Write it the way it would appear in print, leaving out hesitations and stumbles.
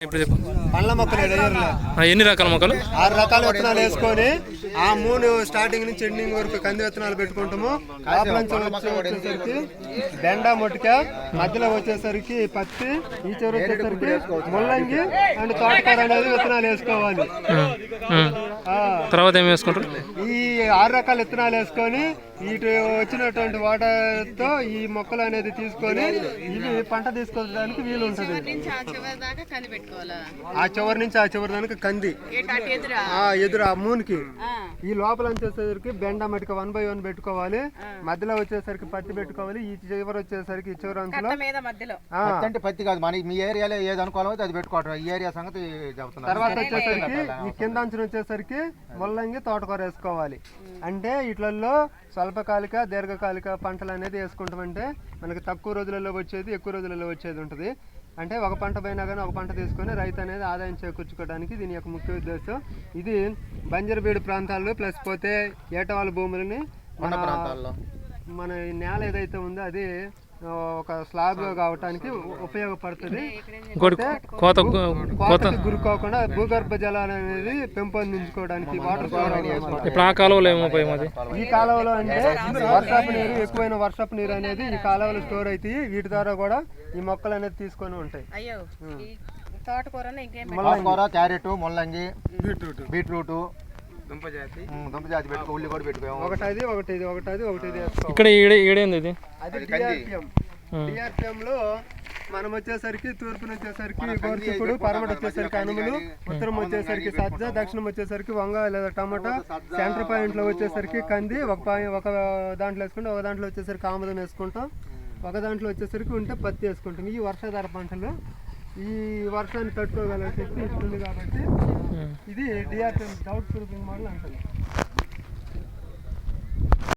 ఇప్పుడు చెప్పు. పండ్ల మొక్కలు ఎన్ని రకాల మొక్కలు? 6 రకాల విత్తనాలు వేసుకొని ఆ 3 స్టార్టింగ్ నుంచి ఎండింగ్ వరకు కంది విత్తనాలు పెట్టుకుంటాము. వచ్చేసరికి బెండ మొటిక, మధ్యలో వచ్చేసరికి పత్తి, ఈ చివరి వచ్చేసరికి ముల్లంగి అండ్ తోటకూర అనేది విత్తనాలు వేసుకోవాలి. తర్వాత ఏం వేసుకుంటారు? ఈ 6 రకాల విత్తనాలు వేసుకొని ఇటు వచ్చినటువంటి వాటర్తో ఈ మొక్కలు అనేది తీసుకొని ఇవి పంట తీసుకోవడానికి వీలు ఉంటుంది. ఆ చివరి నుంచి ఆ చివరి దానికి కంది ఎదురు ఆ మూనికి. ఈ లోపల వచ్చేసరికి బెండ మటుక 1 by 1 పెట్టుకోవాలి. మధ్యలో వచ్చేసరికి పత్తి పెట్టుకోవాలి. ఈ చివరి వచ్చేసరికి ఈ చివరి అంతలో అంటే పత్తి కాదు, మన మీ ఏరియాలో ఏది అనుకోవాలో అది పెట్టుకోవటం. ఈ ఏరియా సంగతి చెబుతున్నా. తర్వాత వచ్చేసరికి ఈ కింద అంచున వచ్చేసరికి ముల్లంగి, తోటకూర వేసుకోవాలి. అంటే వీటిల్లో స్వల్పకాలిక దీర్ఘకాలిక పంటలు అనేది వేసుకుంటామంటే మనకి తక్కువ రోజులలో వచ్చేది ఎక్కువ రోజులలో వచ్చేది ఉంటుంది. అంటే ఒక పంట పైన కానీ ఒక పంట తీసుకొని రైతు అనేది ఆదాయం చేకూర్చుకోవడానికి దీని యొక్క ముఖ్య ఉద్దేశం. ఇది బంజరుబీడు ప్రాంతాల్లో ప్లస్ పోతే ఏటవాళ్ళ భూములని మన నేల ఏదైతే ఉందో అది ఒక స్లాబ్ కావటానికి ఉపయోగపడుతుంది. కోతకి గురుకోకుండా భూగర్భ జలాలు అనేది పెంపొందించుకోవడానికి వాటర్ ఇప్పుడు ఆ కాలువలో ఈ కాలువలో అంటే వర్షపు నీరు ఎక్కువైన వర్షపు నీరు అనేది ఈ కాలువలో స్టోర్ అవుతాయి. వీటి ద్వారా కూడా ఈ మొక్కలు అనేది తీసుకొని ఉంటాయి. తోటకూర, క్యారెట్, ముల్లంగి, బీట్రూట్, దుంపజాతి పెట్టుకో, ఉల్లి కూడా పెట్టుకో. ఒకటి ఇక్కడ ఏడేంది ఇది? అది డిఆర్పిఎం లో మనం వచ్చేసరికి తూర్పున వచ్చేసరికి గోరుచిక్కుడు, పరమట వచ్చేసరికి అనుములు, ఉత్తరం వచ్చేసరికి సజ్జ, దక్షిణం వచ్చేసరికి వంగ లేదా టమాటా, సెంటర్ పాయింట్ లో వచ్చేసరికి కంది, ఒక దాంట్లో వేసుకుంటాం, ఒక దాంట్లో వచ్చేసరికి ఆముదం వేసుకుంటాం, ఒక దాంట్లో వచ్చేసరికి ఉంటే పత్తి వేసుకుంటాం. ఈ వర్షాధార పంటలు ఈ వర్షాన్ని తట్టుకోగల శక్తి ఇస్తుంది కాబట్టి ఇది డిఆర్పిఎం డౌట్ ప్రూఫింగ్ మోడల్ అంటుంది.